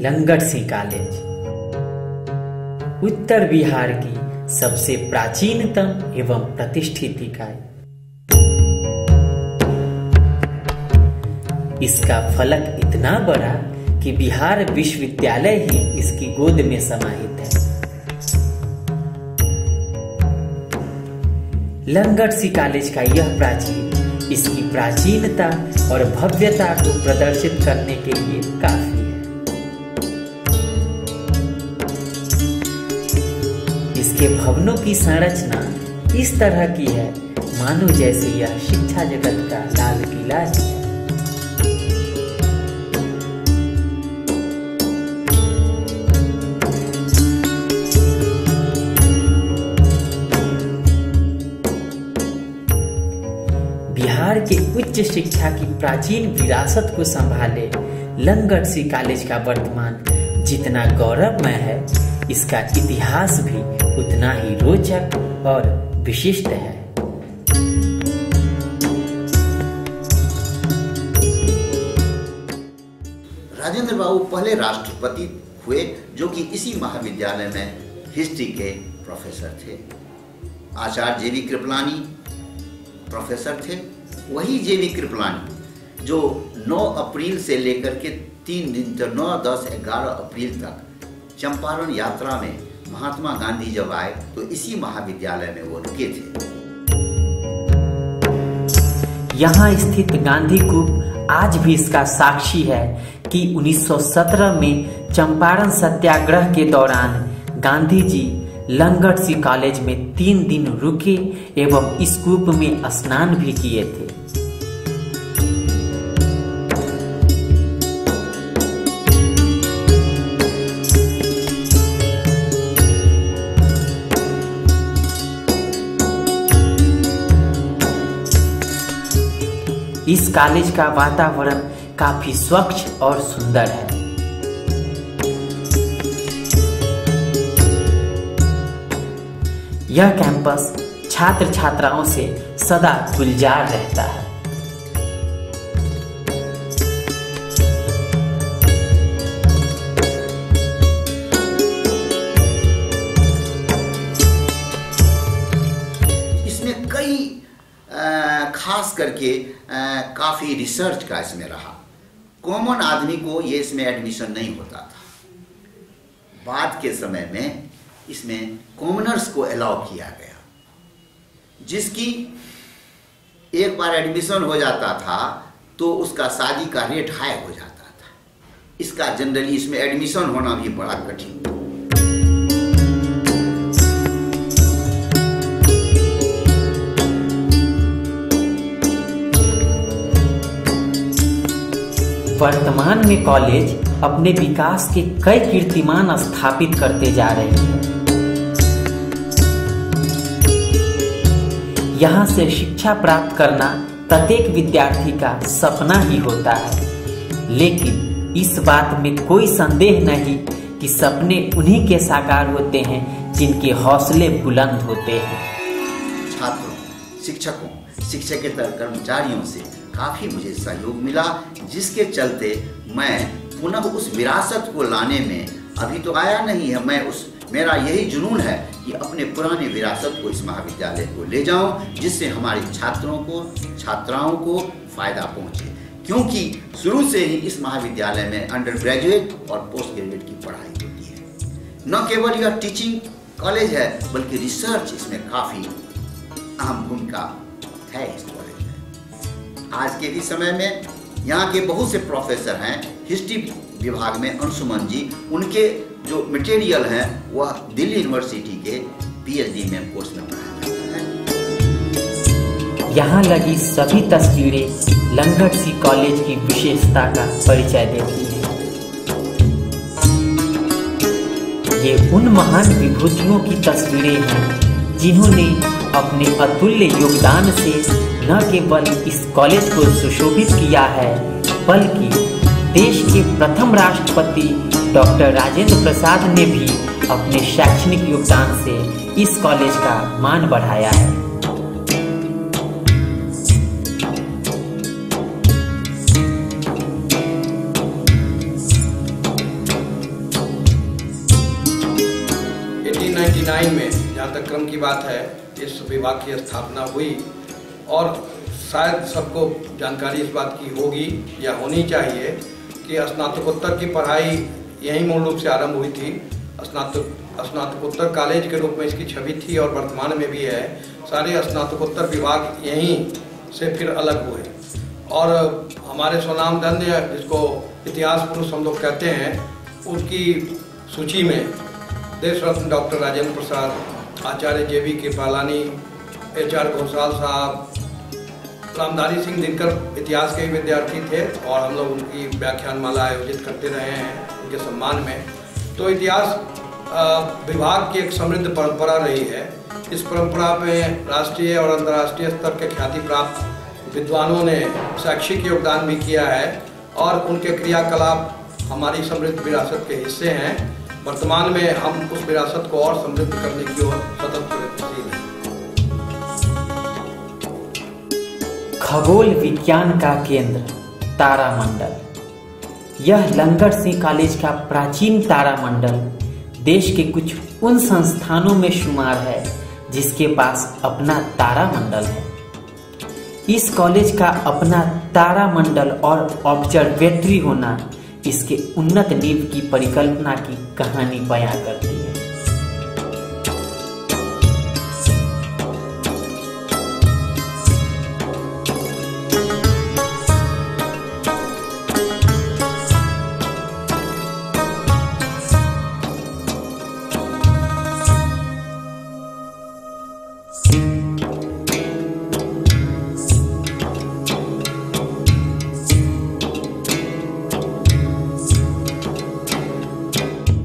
Langat Singh college उत्तर बिहार की सबसे प्राचीनतम एवं प्रतिष्ठित इकाई। इसका फलक इतना बड़ा कि बिहार विश्वविद्यालय ही इसकी गोद में समाहित है। लंगट सिंह कॉलेज का यह प्राचीन इसकी प्राचीनता और भव्यता को प्रदर्शित करने के लिए काफी है। इसके भवनों की संरचना इस तरह की है मानो जैसे यह शिक्षा जगत का लाल किला है। बिहार के उच्च शिक्षा की प्राचीन विरासत को संभाले लंगट सिंह कॉलेज का वर्तमान जितना गौरवमय है, इसका इतिहास भी उतना ही रोचक और विशिष्ट है। राजेंद्र बाबू पहले राष्ट्रपति हुए जो कि इसी महाविद्यालय में हिस्ट्री के प्रोफेसर थे। आचार्य जेवी कृपलानी प्रोफेसर थे। वही जेवी कृपलानी जो 9 अप्रैल से लेकर के 3 दिन तक 9, 10, 11 अप्रैल तक चंपारण यात्रा में महात्मा गांधी जब आए तो इसी महाविद्यालय में वो रुके थे। यहाँ स्थित गांधी कूप आज भी इसका साक्षी है कि 1917 में चंपारण सत्याग्रह के दौरान गांधी जी लंगट सिंह कॉलेज में 3 दिन रुके एवं इस कूप में स्नान भी किए थे। इस कॉलेज का वातावरण काफी स्वच्छ और सुंदर है। यह कैंपस छात्र छात्राओं से सदा गुलजार रहता है। इसमें कई खास करके काफी रिसर्च का इसमें रहा। कॉमन आदमी को ये इसमें एडमिशन नहीं होता था। बाद के समय में इसमें कॉमनर्स को अलाउ किया गया, जिसकी एक बार एडमिशन हो जाता था तो उसका शादी का रेट हाई हो जाता था। इसका जनरली इसमें एडमिशन होना भी बड़ा कठिन था। वर्तमान में कॉलेज अपने विकास के कई कीर्तिमान स्थापित करते जा रहे हैं। यहाँ से शिक्षा प्राप्त करना प्रत्येक विद्यार्थी का सपना ही होता है, लेकिन इस बात में कोई संदेह नहीं कि सपने उन्हीं के साकार होते हैं जिनके हौसले बुलंद होते हैं। छात्रों, शिक्षकों, शिक्षकेतर कर्मचारियों से काफ़ी मुझे सहयोग मिला, जिसके चलते मैं पुनः उस विरासत को लाने में अभी तो आया नहीं है। मेरा यही जुनून है कि अपने पुराने विरासत को इस महाविद्यालय को ले जाऊं, जिससे हमारे छात्रों को, छात्राओं को फायदा पहुंचे। क्योंकि शुरू से ही इस महाविद्यालय में अंडर ग्रेजुएट और पोस्ट ग्रेजुएट की पढ़ाई होती है। न केवल यह टीचिंग कॉलेज है बल्कि रिसर्च इसमें काफ़ी अहम भूमिका है इस कॉलेज में। आज के इस समय में यहाँ के बहुत से प्रोफेसर हैं। हिस्ट्री विभाग में अंशुमन जी, उनके जो मटेरियल हैं वह दिल्ली यूनिवर्सिटी के PhD में कोर्स में पढ़ाया जाता है। यहाँ लगी सभी तस्वीरें लंगट सिंह कॉलेज की विशेषता का परिचय देती हैं। ये उन महान विभूतियों की तस्वीरें हैं जिन्होंने अपने अतुल्य योगदान से न केवल इस कॉलेज को सुशोभित किया है, बल्कि देश के प्रथम राष्ट्रपति डॉक्टर राजेंद्र प्रसाद ने भी अपने शैक्षणिक योगदान से इस कॉलेज का मान बढ़ाया है। 1999 में, जहाँ तक क्रम की बात है, इस विभाग की स्थापना हुई और शायद सबको जानकारी इस बात की होगी या होनी चाहिए कि स्नातकोत्तर की पढ़ाई यहीं मूल रूप से आरंभ हुई थी। स्नातकोत्तर कॉलेज के रूप में इसकी छवि थी और वर्तमान में भी है। सारे स्नातकोत्तर विभाग यहीं से फिर अलग हुए और हमारे स्वनामधन्य, जिसको इतिहास पुरुष हम लोग कहते हैं, उसकी सूची में देश रत्न डॉक्टर राजेंद्र प्रसाद, आचार्य JV कृपालानी, HR घोषाल साहब, रामधारी सिंह दिनकर इतिहास के विद्यार्थी थे और हम लोग उनकी व्याख्यानमाला आयोजित करते रहे हैं उनके सम्मान में। तो इतिहास विभाग की एक समृद्ध परंपरा रही है। इस परंपरा में राष्ट्रीय और अंतर्राष्ट्रीय स्तर के ख्याति प्राप्त विद्वानों ने शैक्षिक योगदान भी किया है और उनके क्रियाकलाप हमारी समृद्ध विरासत के हिस्से हैं। वर्तमान में हम उस विरासत को और समृद्ध करने की ओर सतत प्रयत्नशील हैं। खगोल विज्ञान का केंद्र तारामंडल। यह लंगर सिंह कॉलेज का प्राचीन तारामंडल देश के कुछ उन संस्थानों में शुमार है जिसके पास अपना तारामंडल है। इस कॉलेज का अपना तारामंडल और ऑब्जर्वेटरी होना इसके उन्नत नींव की परिकल्पना की कहानी बयां करती है।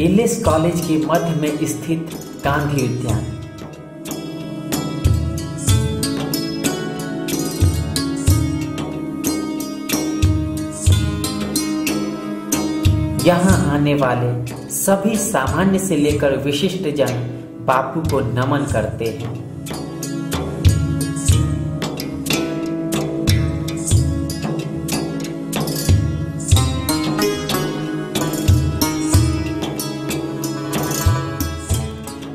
एलएस कॉलेज के मध्य में स्थित गांधी उद्यान। यहाँ आने वाले सभी सामान्य से लेकर विशिष्ट जन बापू को नमन करते हैं।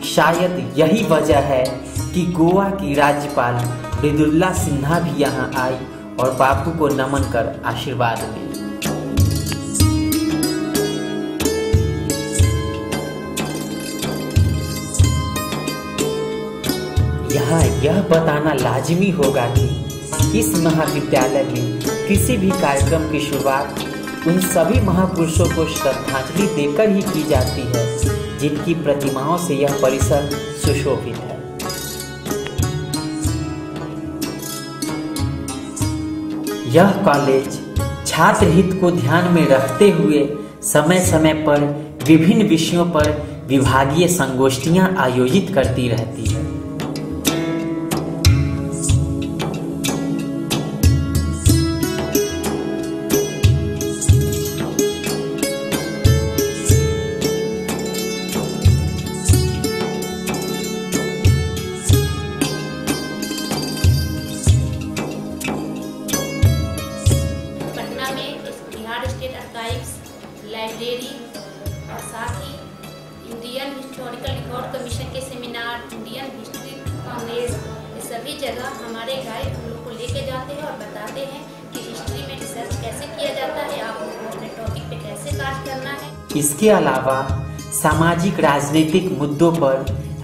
शायद यही वजह है कि गोवा की राज्यपाल मृदुला सिन्हा भी यहाँ आई और बापू को नमन कर आशीर्वाद ली। यहाँ यह बताना लाजिमी होगा कि इस महाविद्यालय में किसी भी कार्यक्रम की शुरुआत उन सभी महापुरुषों को श्रद्धांजलि देकर ही की जाती है जिनकी प्रतिमाओं से यह परिसर सुशोभित है। यह कॉलेज छात्र हित को ध्यान में रखते हुए समय समय पर विभिन्न विषयों पर विभागीय संगोष्ठियां आयोजित करती रहती है। लाइब्रेरी और साथ ही इंडियन हिस्टोरिकल रिकॉर्ड कमीशन के सेमिनार, इंडियन हिस्ट्री कांग्रेस, ये सभी जगह हमारे गाइड हम लोग को लेके जाते हैं और बताते हैं कि हिस्ट्री में रिसर्च कैसे किया जाता है, आपको अपने टॉपिक पे कैसे कार्य करना है। इसके अलावा सामाजिक राजनीतिक मुद्दों पर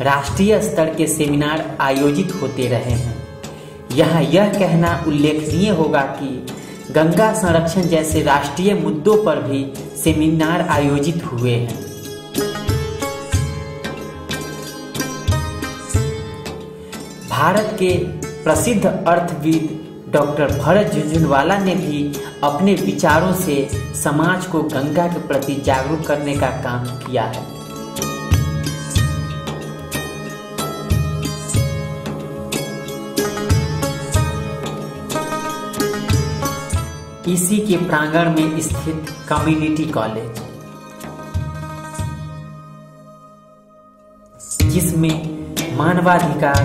राष्ट्रीय स्तर के सेमिनार आयोजित होते रहे हैं। यहाँ यह कहना उल्लेखनीय होगा कि गंगा संरक्षण जैसे राष्ट्रीय मुद्दों पर भी सेमिनार आयोजित हुए हैं। भारत के प्रसिद्ध अर्थविद डॉक्टर भरत झुनझुनवाला ने भी अपने विचारों से समाज को गंगा के प्रति जागरूक करने का काम किया है। इसी के प्रांगण में स्थित कम्युनिटी कॉलेज, जिसमें मानवाधिकार,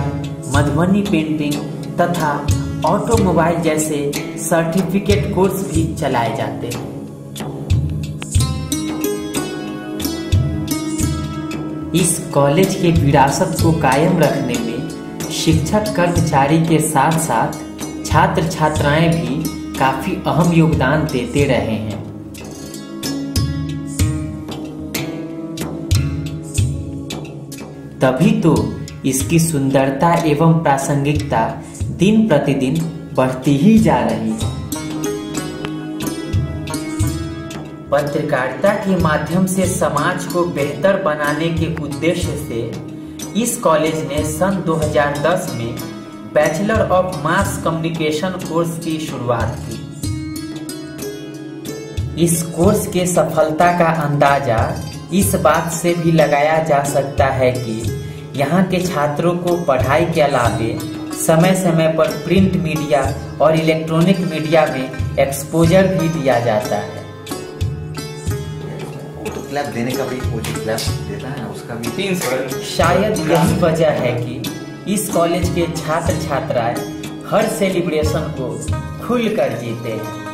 मधुबनी पेंटिंग तथा ऑटोमोबाइल जैसे सर्टिफिकेट कोर्स भी चलाए जाते हैं। इस कॉलेज के विरासत को कायम रखने में शिक्षक कर्मचारी के साथ साथ छात्र छात्राएं भी काफी अहम योगदान देते रहे हैं। तभी तो इसकी सुंदरता एवं प्रासंगिकता दिन प्रतिदिन बढ़ती ही जा रही है। पत्रकारिता के माध्यम से समाज को बेहतर बनाने के उद्देश्य से इस कॉलेज ने सन 2010 में bachelor of mass communication course की शुरुआत की। इस कोर्स के सफलता का अंदाजा इस बात से भी लगाया जा सकता है कि यहाँ के छात्रों को पढ़ाई के अलावे समय समय पर प्रिंट मीडिया और इलेक्ट्रॉनिक मीडिया में एक्सपोजर भी दिया जाता है। क्लैप देने का भी क्लैप देता है ना, उसका भी 300। शायद यही वजह है कि इस कॉलेज के छात्र छात्राएं हर सेलिब्रेशन को खुल कर जीते हैं।